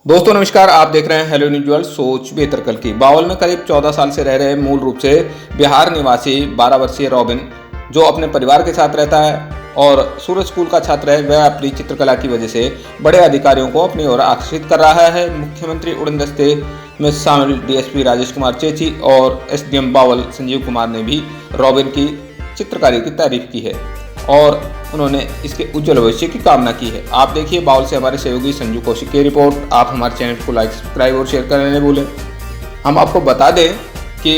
दोस्तों नमस्कार, आप देख रहे हैं हेलो न्यूज वर्ल्ड। सोच बेहतर कल की। बावल में करीब 14 साल से रह रहे मूल रूप से बिहार निवासी 12 वर्षीय रॉबिन, जो अपने परिवार के साथ रहता है और सूरज स्कूल का छात्र है, वह अपनी चित्रकला की वजह से बड़े अधिकारियों को अपनी ओर आकर्षित कर रहा है। मुख्यमंत्री उड़न दस्ते में शामिल डीएसपी राजेश कुमार चेची और एसडीएम बावल संजीव कुमार ने भी रॉबिन की चित्रकारी की तारीफ की है और उन्होंने इसके उज्जवल भविष्य की कामना की है। आप देखिए बाउल से हमारे सहयोगी संजू कौशिक की रिपोर्ट। आप हमारे चैनल को लाइक, सब्सक्राइब और शेयर करने भूलें। हम आपको बता दें कि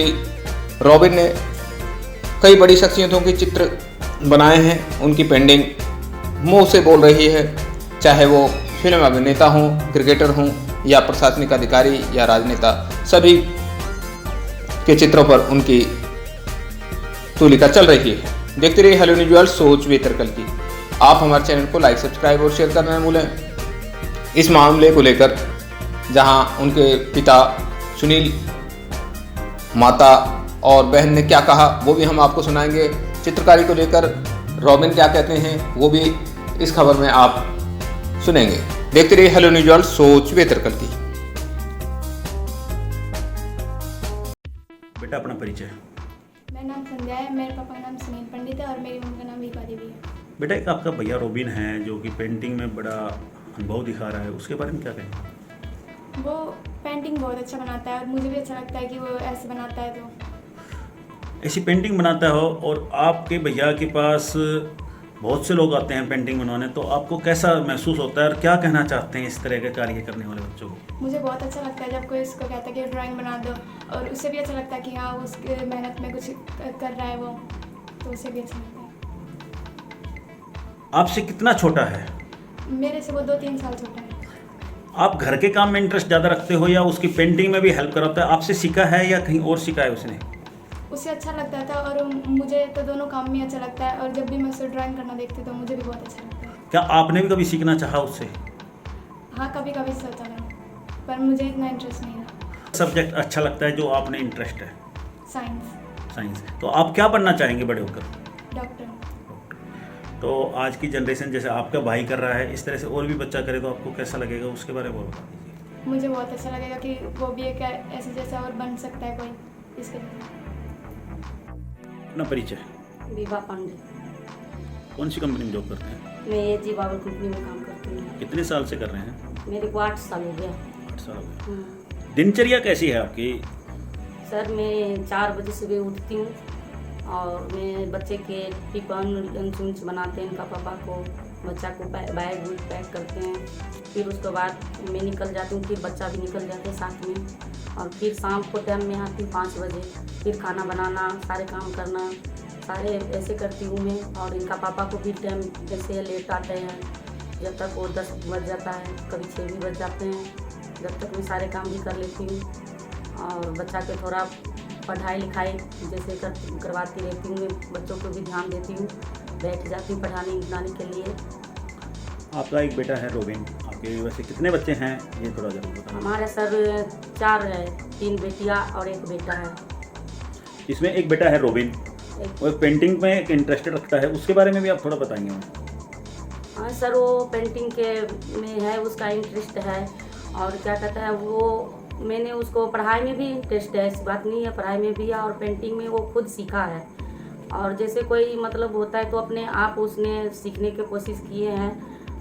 रॉबिन ने कई बड़ी शख्सियतों के चित्र बनाए हैं। उनकी पेंटिंग मुंह से बोल रही है, चाहे वो फिल्म अभिनेता हों, क्रिकेटर हों या प्रशासनिक अधिकारी या राजनेता, सभी के चित्रों पर उनकी तूलिका चल रही है। देखते रहिए हेलो न्यूज वर्ल्ड, सोच बेहतर कल की। आप हमारे चैनल को लाइक, सब्सक्राइब और शेयर करना न भूलें। इस मामले को लेकर जहां उनके पिता सुनील, माता और बहन ने क्या कहा वो भी हम आपको सुनाएंगे। चित्रकारी को लेकर रॉबिन क्या कहते हैं वो भी इस खबर में आप सुनेंगे। देखते रहिए हेलो न्यूज वर्ल्ड, सोच बेहतर कल की। बेटा अपना परिचय। मेरा नाम संध्या है, मेरे पापा का नाम सुनील पंडित है और मेरी मम्मी का नाम वीपा देवी है। बेटा एक आपका भैया रॉबिन है जो कि पेंटिंग में बड़ा अनुभव दिखा रहा है, उसके बारे में क्या कहें? वो पेंटिंग बहुत अच्छा बनाता है और मुझे भी अच्छा लगता है कि वो ऐसे बनाता है। तो ऐसी पेंटिंग बनाता हो और आपके भैया के पास बहुत से लोग आते हैं पेंटिंग बनवाने, तो आपको कैसा महसूस होता है और क्या कहना चाहते हैं इस तरह के कार्य करने वाले बच्चों को? मुझे बहुत अच्छा लगता है जब कोई उसको कहता है कि ड्राइंग बना दो, और उससे भी अच्छा लगता है कि हाँ उसके मेहनत में कुछ कर रहा है वो, तो उसे भी अच्छा लगता है। आपसे कितना छोटा है? मेरे से वो 2-3 साल छोटा है। आप घर के काम में इंटरेस्ट ज़्यादा रखते हो या उसकी पेंटिंग में भी हेल्प कराता है? आपसे सीखा है या कहीं और सीखा है उसने? उसे अच्छा लगता था और मुझे तो दोनों काम में अच्छा लगता है, और जब भी मैं उसे ड्राइंग करना देखती तो मुझे भी बहुत अच्छा लगता है। क्या आपने भी कभी सीखना चाहा उससे? हाँ, कभी कभी सोचा मैंने, पर मुझे इतना इंटरेस्ट नहीं था। सब्जेक्ट अच्छा लगता है जो आपने इंटरेस्ट है? साइंस। साइंस। तो आप क्या बनना चाहेंगे बड़े होकर? डॉक्टर। तो आज की जनरेशन जैसे आपका भाई कर रहा है, इस तरह से और भी बच्चा करे तो आपको कैसा लगेगा, उसके बारे में बता दीजिए। मुझे बहुत अच्छा लगेगा कि वो भी एक ऐसे जैसा और बन सकता है कोई, इसके लिए। अपना परिचय। विभा पांडे। कौन सी कंपनी में जॉब करते हैं? मैं एजी बाबर कंपनी में काम करती हूँ। कितने साल से कर रहे हैं? मेरे को 8 साल हो गया। 8 साल हो गए। दिनचर्या कैसी है आपकी? सर मैं 4 बजे सुबह उठती हूँ और मैं बच्चे के टिफिन लंच बनाते हैं, इनका पापा को, बच्चा को बैग वूग पैक करते हैं। फिर उसके बाद मैं निकल जाती हूँ, फिर बच्चा भी निकल जाते हैं साथ में, और फिर शाम को टाइम में आती हूँ 5 बजे। फिर खाना बनाना, सारे काम करना, सारे ऐसे करती हूँ मैं। और इनका पापा को भी टाइम ऐसे लेट आते हैं, जब तक वो 10 बज जाता है, कभी 6 भी बज जाते हैं, जब तक मैं सारे काम भी कर लेती हूँ। और बच्चा के थोड़ा पढ़ाई लिखाई जैसे करवाती रहती हूँ, मैं बच्चों को भी ध्यान देती हूँ, बैठ जाती हूँ पढ़ाने लिखाने के लिए। आपका एक बेटा है रॉबिन, आपके वैसे कितने बच्चे हैं ये थोड़ा जरूर बताएं। हमारे सर 4 है, 3 बेटियाँ और 1 बेटा है। इसमें एक बेटा है रॉबिन, वो पेंटिंग में एक इंटरेस्टेड रखता है, उसके बारे में भी आप थोड़ा बताएंगे हमें। हाँ सर, वो पेंटिंग के में है, उसका इंटरेस्ट है। और क्या कहता है वो, मैंने उसको पढ़ाई में भी इंटरेस्ट है, ऐसी बात नहीं है, पढ़ाई में भी है और पेंटिंग में वो खुद सीखा है। और जैसे कोई मतलब होता है तो अपने आप उसने सीखने की कोशिश किए हैं,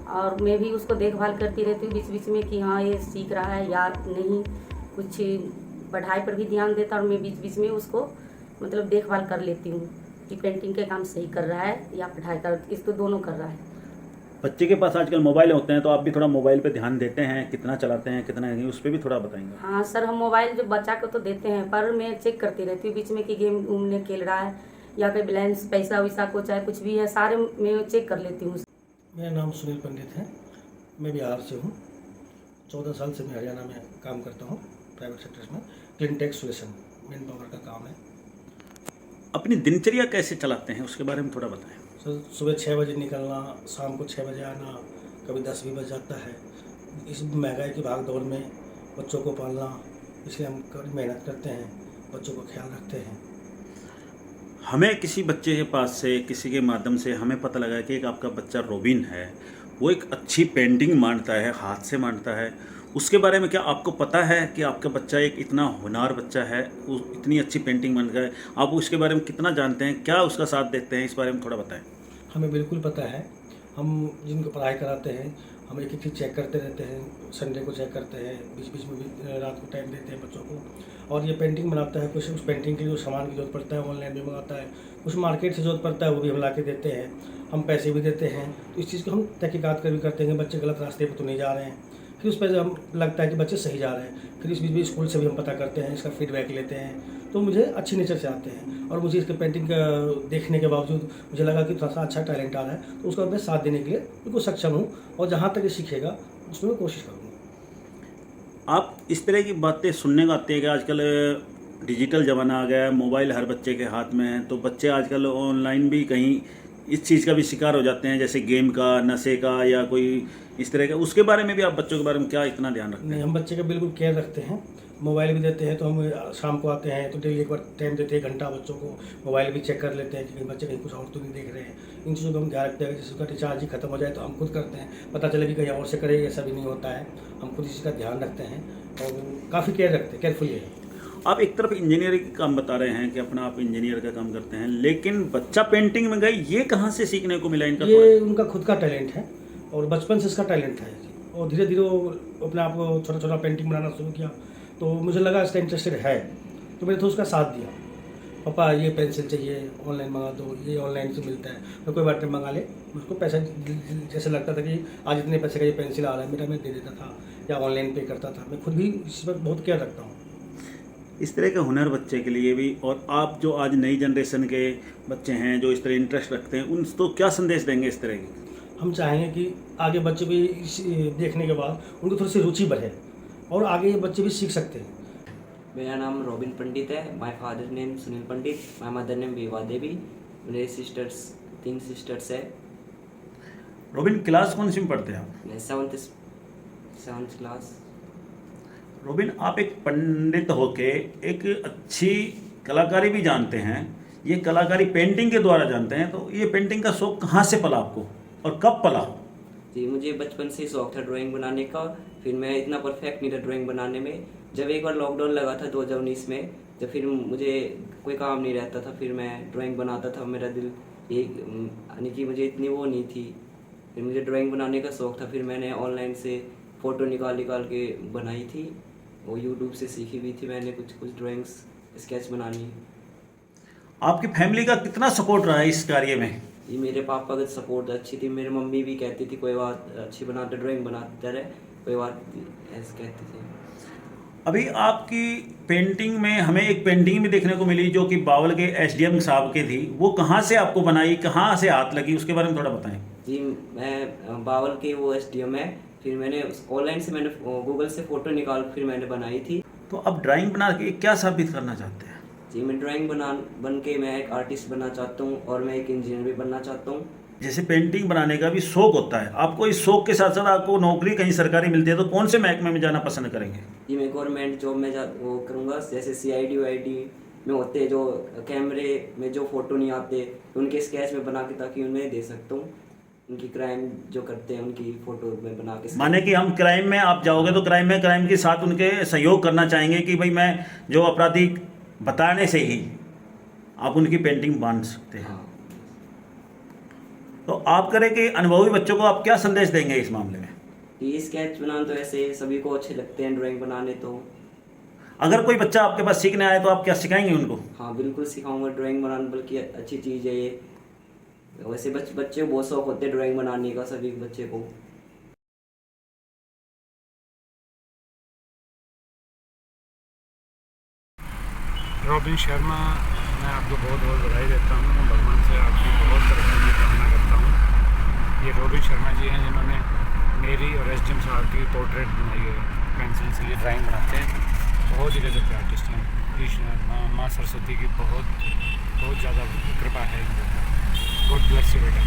और मैं भी उसको देखभाल करती रहती हूँ बीच बीच में कि हाँ ये सीख रहा है या नहीं, कुछ पढ़ाई पर भी ध्यान देता, और मैं बीच बीच में उसको मतलब देखभाल कर लेती हूँ कि पेंटिंग के काम सही कर रहा है या पढ़ाई कर, इसको दोनों कर रहा है। बच्चे के पास आजकल मोबाइल होते हैं, तो आप भी थोड़ा मोबाइल पे ध्यान देते हैं, कितना चलाते हैं कितना नहीं, उस पर भी थोड़ा बताएंगे। हाँ सर, हम मोबाइल जो बच्चा को तो देते हैं, पर मैं चेक करती रहती हूँ बीच में कि गेम उमने खेल रहा है या कोई बैलेंस पैसा वैसा को चाहे कुछ भी है, सारे मैं चेक कर लेती हूँ। मेरा नाम सुनील पंडित है, मैं बिहार से हूँ। 14 साल से मैं हरियाणा में काम करता हूँ, प्राइवेट सेक्टर में। क्लिनटेक सोल्यूशन मेन पावर का काम है। अपनी दिनचर्या कैसे चलाते हैं उसके बारे में थोड़ा बताएं। सर सुबह 6 बजे निकलना, शाम को 6 बजे आना, कभी 10 भी बज जाता है। इस महंगाई की भाग दौड़ में बच्चों को पालना, इसलिए हम कड़ी मेहनत करते हैं, बच्चों का ख्याल रखते हैं। हमें किसी बच्चे के पास से, किसी के माध्यम से हमें पता लगा कि एक आपका बच्चा रॉबिन है, वो एक अच्छी पेंटिंग मांगता है, हाथ से मांगता है, उसके बारे में क्या आपको पता है कि आपका बच्चा एक इतना होनहार बच्चा है, इतनी अच्छी पेंटिंग बन गए, आप उसके बारे में कितना जानते हैं, क्या उसका साथ देते हैं, इस बारे में थोड़ा बताएं। हमें बिल्कुल पता है। हम जिनको पढ़ाई कराते हैं हम एक एक चीज़ चेक करते रहते हैं, संडे को चेक करते हैं, बीच बीच में भी रात को टाइम देते हैं बच्चों को। और ये पेंटिंग बनाता है, कुछ उस पेंटिंग के लिए जो सामान की जरूरत पड़ता है ऑनलाइन भी मंगाता है, कुछ मार्केट से जरूरत पड़ता है वो भी हम ला के देते हैं, हम पैसे भी देते हैं। तो इस चीज़ को हम तहकीकात कर भी करते हैं कि बच्चे गलत रास्ते पर तो नहीं जा रहे हैं। फिर उस पर हम लगता है कि बच्चे सही जा रहे हैं, फिर इस बीच भी स्कूल से भी हम पता करते हैं, इसका फीडबैक लेते हैं। तो मुझे अच्छी नेचर से आते हैं और मुझे इसके पेंटिंग का देखने के बावजूद मुझे लगा कि थोड़ा सा अच्छा टैलेंट आ रहा है, तो उसका मैं साथ देने के लिए बिल्कुल सक्षम हूँ और जहाँ तक ये सीखेगा उसमें मैं कोशिश करूँगा। आप इस तरह की बातें सुनने को आती है कि आजकल डिजिटल ज़माना आ गया है, मोबाइल हर बच्चे के हाथ में है, तो बच्चे आजकल ऑनलाइन भी कहीं इस चीज़ का भी शिकार हो जाते हैं, जैसे गेम का, नशे का या कोई इस तरह का। उसके बारे में भी आप बच्चों के बारे में क्या इतना ध्यान रखते हैं? नहीं, हम बच्चे का बिल्कुल केयर रखते हैं। मोबाइल भी देते हैं तो हम शाम को आते हैं तो डेली एक बार टाइम देते हैं, घंटा बच्चों को मोबाइल भी चेक कर लेते हैं कि कहीं बच्चे कहीं कुछ और तो नहीं देख रहे हैं। इन चीज़ों का हम ध्यान रखते हैं। जैसे उसका रिचार्ज ही खत्म हो जाए तो हम खुद करते हैं, पता चले कि कहीं और से करें, ऐसा भी नहीं होता है। हम खुद इसी का ध्यान रखते हैं और काफ़ी केयर रखते हैं, केयरफुली है। आप एक तरफ इंजीनियरिंग का काम बता रहे हैं कि अपना आप इंजीनियर का काम करते हैं, लेकिन बच्चा पेंटिंग में गए, ये कहाँ से सीखने को मिला इनका? ये उनका खुद का टैलेंट है और बचपन से इसका टैलेंट है और धीरे धीरे वो अपने आप को छोटा छोटा पेंटिंग बनाना शुरू किया। तो मुझे लगा इसका इंटरेस्टेड है तो मैंने तो उसका साथ दिया। पापा ये पेंसिल चाहिए, ऑनलाइन मंगा दो, ये ऑनलाइन से मिलता है, तो कोई बात नहीं मंगा ले। उसको पैसा जैसे लगता था कि आज इतने पैसे का ये पेंसिल आ रहा है, मेरा मैं दे देता था या ऑनलाइन पे करता था। मैं खुद भी इस पर बहुत केयर रखता हूँ। इस तरह के हुनर बच्चे के लिए भी, और आप जो आज नई जनरेशन के बच्चे हैं जो इस तरह इंटरेस्ट रखते हैं, उन तो क्या संदेश देंगे इस तरह की? हम चाहेंगे कि आगे बच्चे भी इस देखने के बाद उनको थोड़ी सी रुचि बढ़े और आगे ये बच्चे भी सीख सकते हैं। मेरा नाम रॉबिन पंडित है। My father name Sunil Pandit, my mother name विवा देवी। मेरे सिस्टर्स 3 सिस्टर्स है। रोबिन, क्लास कौन सी में पढ़ते हैं आप? मैं 7th क्लास। रोबिन, आप एक पंडित होके एक अच्छी कलाकारी भी जानते हैं, ये कलाकारी पेंटिंग के द्वारा जानते हैं, तो ये पेंटिंग का शौक कहाँ से पला आपको और कब पला? जी, मुझे बचपन से शौक था ड्राइंग बनाने का। फिर मैं इतना परफेक्ट नहीं था ड्राइंग बनाने में। जब एक बार लॉकडाउन लगा था 2019 में, जब फिर मुझे कोई काम नहीं रहता था, फिर मैं ड्राइंग बनाता था। मेरा दिल एक यानी कि मुझे इतनी वो नहीं थी, फिर मुझे ड्राइंग बनाने का शौक था। फिर मैंने ऑनलाइन से फ़ोटो निकाल के बनाई थी, वो यूट्यूब से सीखी हुई थी मैंने कुछ ड्राइंग्स, स्केच बनानी। आपकी फैमिली का कितना सपोर्ट रहा है इस कार्य में? ये मेरे पापा का सपोर्ट अच्छी थी। मेरी मम्मी भी कहती थी कोई बात, अच्छी बनाते ड्राइंग बनाते रहे, कोई बात ऐसे कहती थी। अभी आपकी पेंटिंग में हमें एक पेंटिंग भी देखने को मिली जो कि बावल के एसडीएम साहब की थी, वो कहाँ से आपको बनाई, कहाँ से हाथ लगी, उसके बारे में थोड़ा बताएं। जी, मैं बावल के वो एसडीएम है। फिर मैंने ऑनलाइन से मैंने गूगल से फ़ोटो निकाल फिर मैंने बनाई थी। तो अब ड्राइंग बना के क्या साबित करना चाहते हैं? जी, मैं ड्राइंग बन के मैं एक आर्टिस्ट बनना चाहता हूँ और मैं एक इंजीनियर भी बनना चाहता हूँ। जैसे पेंटिंग बनाने का भी शौक होता है, आपको इस शौक के साथ साथ आपको नौकरी कहीं सरकारी मिलती है तो कौन से महकमे में जाना पसंद करेंगे? जी, मैं गवर्नमेंट जॉब में वो करूँगा। जैसे CID वाईडी में होते जो कैमरे में जो फ़ोटो नहीं आते उनके स्केच में बना के, ताकि उन्हें दे सकता हूँ। उनकी क्राइम जो करते हैं उनकी फ़ोटो में बना के। माने कि हम क्राइम में आप जाओगे तो क्राइम के साथ उनके सहयोग करना चाहेंगे कि भाई मैं जो अपराधी बताने से ही आप उनकी पेंटिंग बना सकते हैं। हाँ। तो आप करें कि अनुभवी बच्चों को आप क्या संदेश देंगे इस मामले में? ये स्केच बनाना तो ऐसे सभी को अच्छे लगते हैं, ड्राइंग बनाने तो। अगर कोई बच्चा आपके पास सीखने आए तो आप क्या सिखाएंगे उनको? हाँ, बिल्कुल सिखाऊंगा ड्राइंग बनाना, बल्कि अच्छी चीज़ है ये। वैसे बच्चे को बहुत शौक होते हैं ड्राइंग बनाने का, सभी बच्चे को। रॉबिन शर्मा, मैं आपको बहुत बहुत बधाई देता हूँ। मैं भगवान से आपकी बहुत तरक्की की कामना करता हूँ। ये रॉबिन शर्मा जी हैं जिन्होंने मेरी और एसडीएम साहब की पोर्ट्रेट बनाई है। पेंसिल से ये ड्राइंग बनाते हैं, बहुत ही गजब के आर्टिस्ट हैं। माँ सरस्वती की बहुत ज़्यादा कृपा है इनके ऊपर। गॉड ब्लेस यू बेटा।